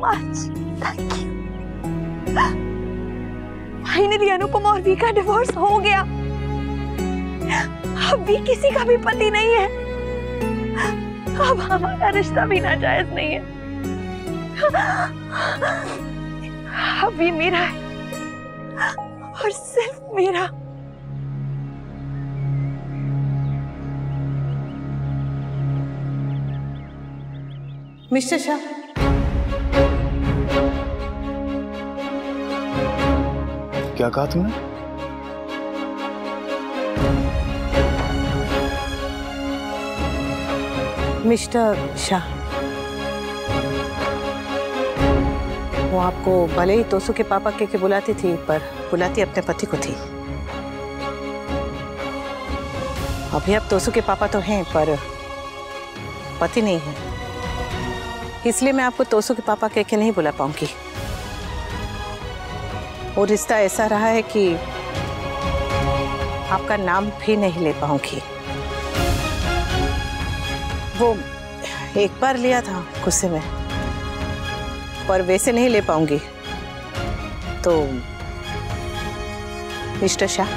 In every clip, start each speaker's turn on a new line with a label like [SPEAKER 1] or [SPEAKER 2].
[SPEAKER 1] much. Thank you. Finally Anupama और we का divorce हो गया। अब वी किसी का भी पति नहीं है। अब हमारा रिश्ता भी नाजायज नहीं है। अब वी मेरा है और सिर्फ मेरा।
[SPEAKER 2] मिस्टर शाह,
[SPEAKER 3] क्या कहा तुमने?
[SPEAKER 2] मिस्टर शाह, वो आपको भले ही तोसू के पापा के बुलाती थी, पर बुलाती अपने पति को थी। अभी आप तोसू के पापा तो हैं, पर पति नहीं है। इसलिए मैं आपको तोसू के पापा के नहीं बुला पाऊंगी। वो रिश्ता ऐसा रहा है कि आपका नाम भी नहीं ले पाऊंगी। वो एक बार लिया था गुस्से में, पर वैसे नहीं ले पाऊंगी। तो मिस्टर शाह,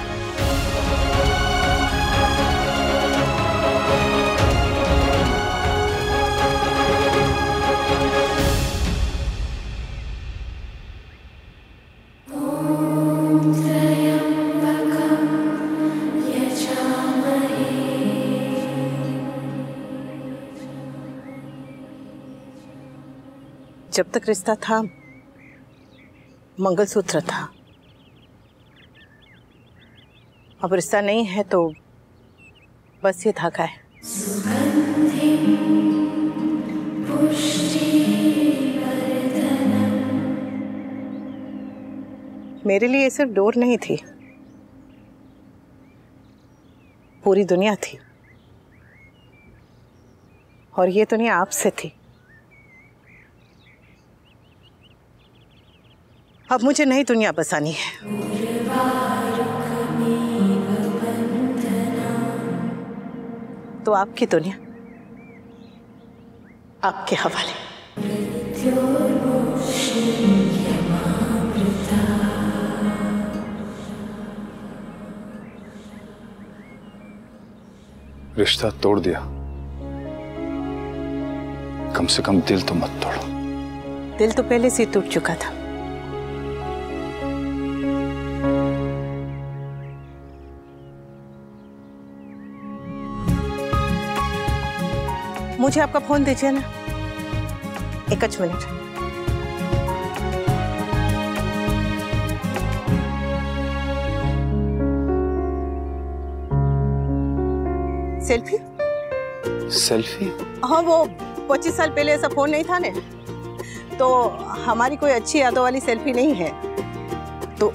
[SPEAKER 2] जब तक रिश्ता था मंगलसूत्र था। अब रिश्ता नहीं है तो बस ये धागा है। मेरे लिए सिर्फ डोर नहीं थी, पूरी दुनिया थी। और ये दुनिया आपसे थी। अब मुझे नई दुनिया बसानी है। तो आपकी दुनिया आपके हवाले।
[SPEAKER 3] रिश्ता तोड़ दिया, कम से कम दिल तो मत तोड़ो।
[SPEAKER 2] दिल तो पहले से टूट चुका था। मुझे आपका फोन दीजिए ना, एक मिनट। सेल्फी?
[SPEAKER 3] सेल्फी?
[SPEAKER 2] हाँ, वो 25 साल पहले ऐसा फोन नहीं था ने, तो हमारी कोई अच्छी यादों वाली सेल्फी नहीं है। तो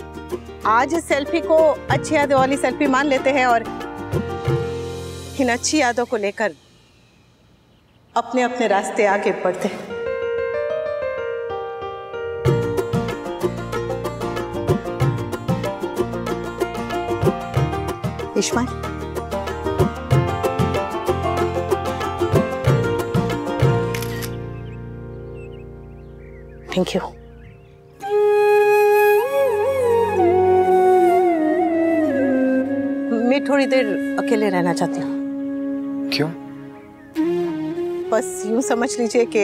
[SPEAKER 2] आज सेल्फी को अच्छी यादों वाली सेल्फी मान लेते हैं और इन अच्छी यादों को लेकर अपने अपने रास्ते आगे बढ़ते हैं। Ismail, thank you. मैं थोड़ी देर अकेले रहना चाहती हूँ।
[SPEAKER 3] क्यों?
[SPEAKER 2] बस यूं समझ लीजिए कि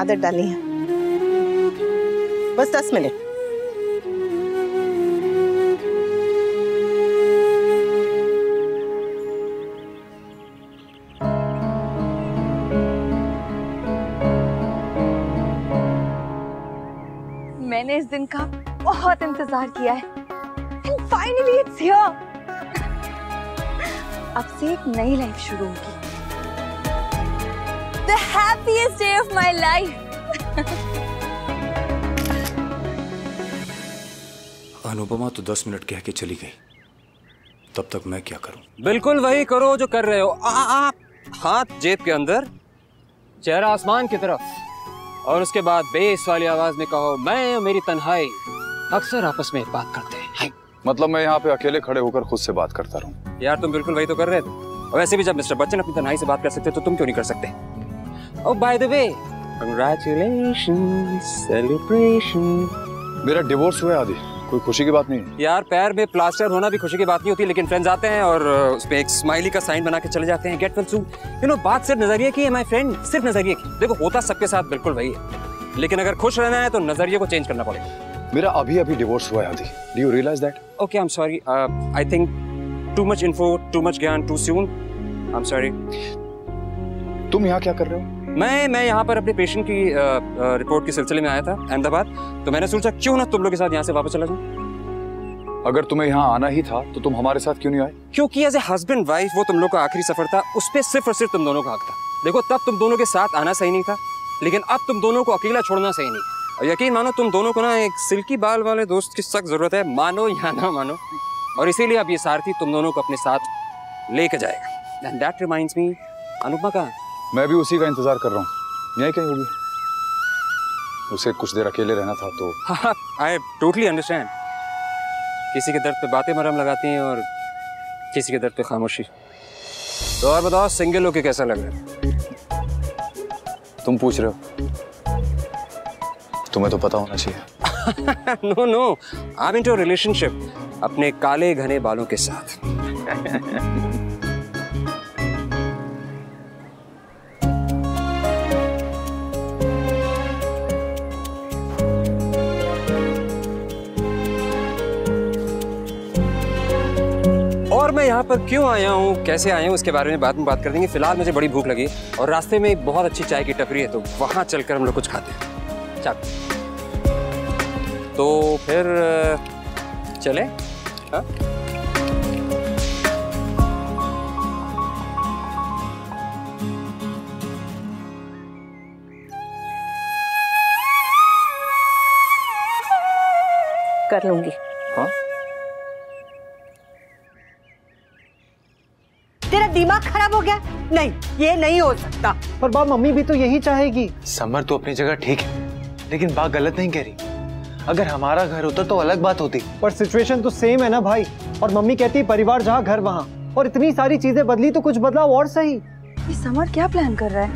[SPEAKER 2] आदत डाली है। बस 10 मिनट।
[SPEAKER 1] मैंने इस दिन का बहुत इंतजार किया है। And finally it's here. अब से एक नई लाइफ शुरू होगी। The happiest day of my life.
[SPEAKER 4] Anupama तो 10 मिनट कह के चली गई, तब तक मैं क्या करूं?
[SPEAKER 5] बिल्कुल वही करो जो कर रहे हो। हाथ जेब के अंदर, चेहरा आसमान की तरफ, और उसके बाद बेस वाली आवाज में कहो, मैं और मेरी तन्हाई अक्सर आपस में बात करते हैं।
[SPEAKER 3] मतलब मैं यहाँ पे अकेले खड़े होकर खुद से बात करता रहूं?
[SPEAKER 5] यार तुम बिल्कुल वही तो कर रहे थे। और वैसे भी जब मिस्टर बच्चन अपनी तन्हाई से बात कर सकते तो तुम क्यों नहीं कर सकते? और by the way, Congratulations, celebration.
[SPEAKER 3] मेरा डिवोर्स हुआ है आदि, कोई खुशी की बात नहीं है।
[SPEAKER 5] यार पैर में प्लास्टर होना भी खुशी की बात नहीं होती, लेकिन फ्रेंड्स आते हैं और उसमें एक स्माइली का साइन बना के चले जाते हैं। Get well soon. You know, बात सिर्फ नजरिए की है माय फ्रेंड, सिर्फ नजरिए की। देखो होता सबके साथ बिल्कुल वही है, लेकिन अगर खुश रहना है तो नजरिए को चेंज करना पड़ेगा।
[SPEAKER 3] मेरा अभी अभी डिवोर्स हुआ है आदि। Do you realise that?
[SPEAKER 5] Okay, I am sorry. I think too much info, too much ज्ञान, too soon. I am sorry.
[SPEAKER 3] तुम यहाँ क्या कर रहे हो?
[SPEAKER 5] मैं यहाँ पर अपने पेशेंट की रिपोर्ट के सिलसिले में आया था अहमदाबाद, तो मैंने सोचा क्यों ना तुम लोग के साथ यहाँ से वापस चला जाऊँ।
[SPEAKER 3] अगर तुम्हें यहाँ आना ही था तो तुम हमारे साथ क्यों नहीं आए?
[SPEAKER 5] क्योंकि एज ए हस्बैंड वाइफ वो तुम लोग का आखिरी सफर था, उस पर सिर्फ और सिर्फ तुम दोनों का हक था। देखो तब तुम दोनों के साथ आना सही नहीं था, लेकिन अब तुम दोनों को अकेला छोड़ना सही नहीं। और यकीन मानो तुम दोनों को ना एक सिल्की बाल वाले दोस्त की सख्त जरूरत है, मानो या ना मानो। और इसीलिए अब ये सारथी तुम दोनों को अपने साथ लेके जाएगा। And that reminds me, Anupama कहाँ है?
[SPEAKER 3] मैं भी उसी का इंतजार कर रहा हूँ, यहीं कहीं होगी। उसे कुछ देर अकेले रहना था तो।
[SPEAKER 5] हाँ, आई टोटली अंडरस्टैंड। किसी के दर्द पे बातें मरहम लगाती हैं और किसी के दर्द पे खामोशी। तो और बताओ, सिंगल होके कैसा लग रहा है?
[SPEAKER 3] तुम पूछ रहे हो, तुम्हें तो पता होना चाहिए।
[SPEAKER 5] No no, I am into a relationship अपने काले घने बालों के साथ। और मैं यहाँ पर क्यों आया हूँ, कैसे आया हूँ, इसके बारे में बाद में बात कर देंगे। फिलहाल मुझे बड़ी भूख लगी और रास्ते में एक बहुत अच्छी चाय की टपरी है, तो वहां चलकर हम लोग कुछ खाते हैं। चल तो फिर चले। हाँ?
[SPEAKER 2] कर लूंगी।
[SPEAKER 3] हाँ?
[SPEAKER 2] तेरा दिमाग खराब हो गया? नहीं, ये नहीं हो सकता।
[SPEAKER 6] पर बाप, मम्मी भी तो यही चाहेगी।
[SPEAKER 7] समर तो अपनी जगह ठीक है, लेकिन बात गलत नहीं कह रही। अगर हमारा घर होता तो अलग बात होती।
[SPEAKER 6] पर सिचुएशन तो सेम है ना भाई। और मम्मी कहती है परिवार जहाँ घर वहाँ, और इतनी सारी चीजें बदली तो कुछ बदलाव और सही।
[SPEAKER 1] ये समर क्या प्लान कर रहा है?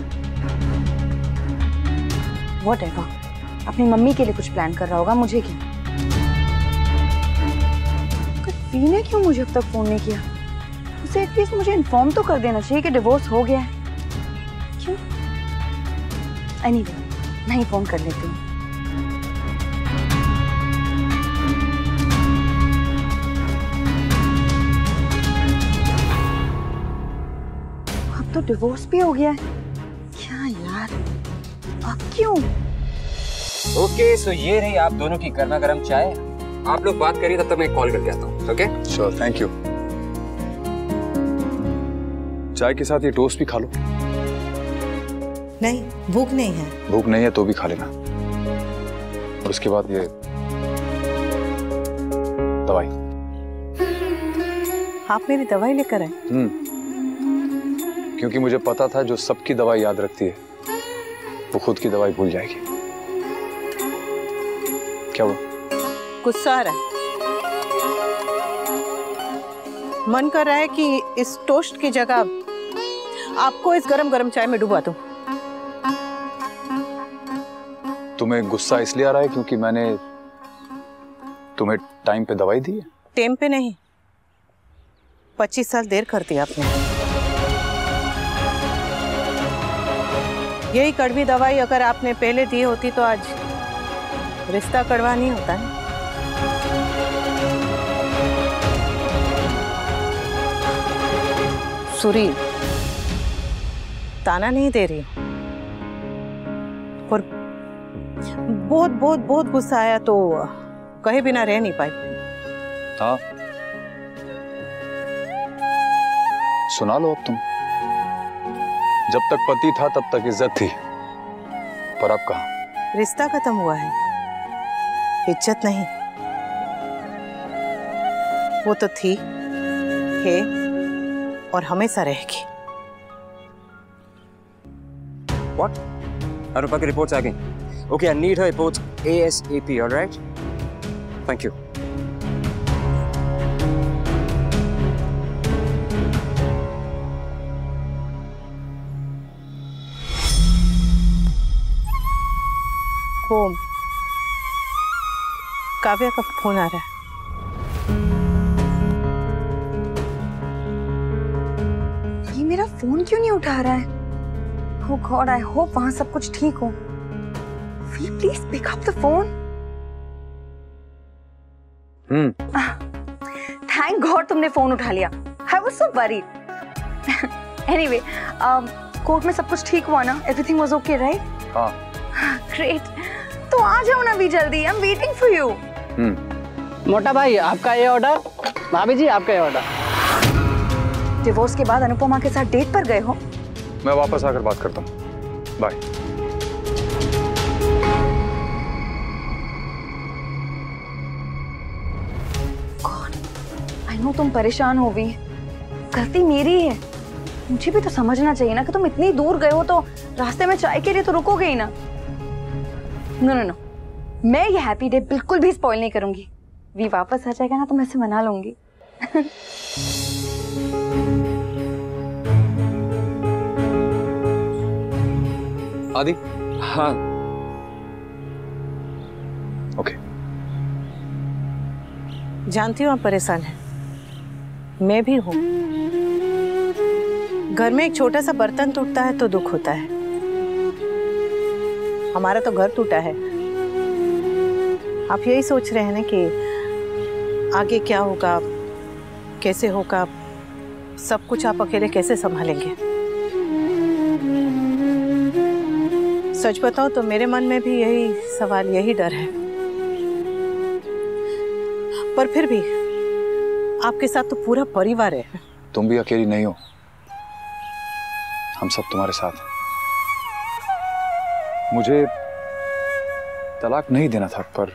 [SPEAKER 1] व्हाटएवर, अपनी मम्मी के लिए कुछ प्लान कर रहा होगा, मुझे क्या। वी ने क्यों मुझे अब तक फोन नहीं किया? उसे एटलीस्ट मुझे इन्फॉर्म तो कर देना चाहिए कि डिवोर्स हो गया है। क्यों? एनीवे, मैं ही फोन कर लेती हूँ। अब तो डिवोर्स भी हो गया है। क्या यार, अब क्यों?
[SPEAKER 5] ओके, सो ये रही आप दोनों की गर्मा गर्म चाय। आप लोग बात करिए, तब तक मैं कॉल करके आता हूँ। ओके?
[SPEAKER 3] Sure, thank you. चाय के साथ ये टोस्ट भी खा लो।
[SPEAKER 2] नहीं, भूख नहीं है।
[SPEAKER 3] भूख नहीं है तो भी खा लेना। और उसके बाद ये दवाई।
[SPEAKER 2] आप मेरी दवाई लेकर आए?
[SPEAKER 3] क्योंकि मुझे पता था जो सबकी दवाई याद रखती है वो खुद की दवाई भूल जाएगी। क्या हुआ?
[SPEAKER 2] गुस्सा आ रहा है? मन कर रहा है कि इस टोस्ट की जगह आपको इस गरम गरम चाय में डुबा दूं।
[SPEAKER 3] तुम्हें गुस्सा इसलिए आ रहा है क्योंकि मैंने तुम्हें टाइम पे दवाई दी है?
[SPEAKER 2] टाइम पे नहीं, 25 साल देर कर दी आपने। यही कड़वी दवाई अगर आपने पहले दी होती तो आज रिश्ता कड़वा नहीं होता है। सुरी, ताना नहीं दे रही, और बहुत बहुत बहुत गुस्सा आया तो कहे बिना रह नहीं पाई।
[SPEAKER 3] हाँ, सुना लो अब तुम। जब तक पति था तब तक इज्जत थी, पर अब कहाँ।
[SPEAKER 2] रिश्ता खत्म हुआ है, इज्जत नहीं। वो तो थी, है और हमेशा रहेगी।
[SPEAKER 5] What? अनुपमा की रिपोर्ट्स आ गई। Okay, I need her reports ASAP. All right? Thank you.
[SPEAKER 2] वो काव्या का फोन आ रहा है।
[SPEAKER 1] ये मेरा फोन क्यों नहीं उठा रहा है? Oh God, I hope वहाँ सब कुछ ठीक हो। Will you please pick up the phone? Thank God तुमने फोन उठा लिया। I was so worried. Anyway, court में सब कुछ ठीक हुआ ना? Everything was okay, right?
[SPEAKER 3] हाँ।
[SPEAKER 1] Great. तो आ जाओ ना भी जल्दी। I'm waiting for you.
[SPEAKER 8] मोटा भाई आपका ये ऑर्डर, भाभी जी आपका ये ऑर्डर।
[SPEAKER 1] डिवोर्स के बाद अनुपमा के साथ डेट पर गए हो?
[SPEAKER 3] मैं वापस आकर बात करता हूँ। बाय।
[SPEAKER 1] आई नो तुम परेशान हो भी, गलती मेरी है। मुझे भी तो समझना चाहिए ना कि तुम इतनी दूर गए हो तो रास्ते में चाय के लिए तो रुकोगे ही ना। नो नो नो, मैं ये हैप्पी डे बिल्कुल भी स्पॉइल नहीं करूंगी। वी वापस आ जाएगा ना तो मैं इसे मना लूंगी।
[SPEAKER 3] आदि।
[SPEAKER 5] हाँ।
[SPEAKER 3] ओके।
[SPEAKER 2] जानती हूँ आप परेशान हैं, मैं भी हूँ। घर में एक छोटा सा बर्तन टूटता है तो दुख होता है। हमारा तो घर टूटा है। आप यही सोच रहे हैं ना कि आगे क्या होगा, कैसे होगा, सब कुछ आप अकेले कैसे संभालेंगे। सच बताओ तो मेरे मन में भी यही सवाल, यही डर है। पर फिर भी आपके साथ तो पूरा परिवार है।
[SPEAKER 3] तुम भी अकेली नहीं हो, हम सब तुम्हारे साथ हैं। मुझे तलाक नहीं देना था, पर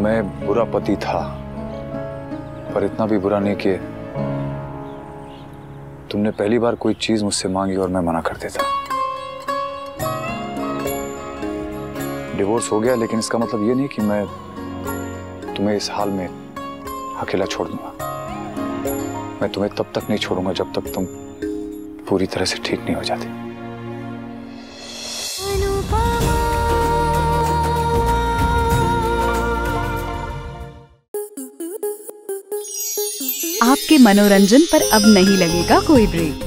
[SPEAKER 3] मैं बुरा पति था, पर इतना भी बुरा नहीं कि तुमने पहली बार कोई चीज मुझसे मांगी और मैं मना कर देता। डिवोर्स हो गया, लेकिन इसका मतलब ये नहीं कि मैं तुम्हें इस हाल में अकेला छोड़ दूंगा। मैं तुम्हें तब तक नहीं छोड़ूंगा जब तक तुम पूरी तरह से ठीक नहीं हो जाते।
[SPEAKER 9] आपके मनोरंजन पर अब नहीं लगेगा कोई ब्रेक।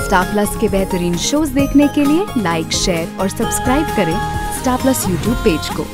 [SPEAKER 9] स्टार प्लस के बेहतरीन शोज देखने के लिए लाइक, शेयर और सब्सक्राइब करें स्टार प्लस यूट्यूब पेज को।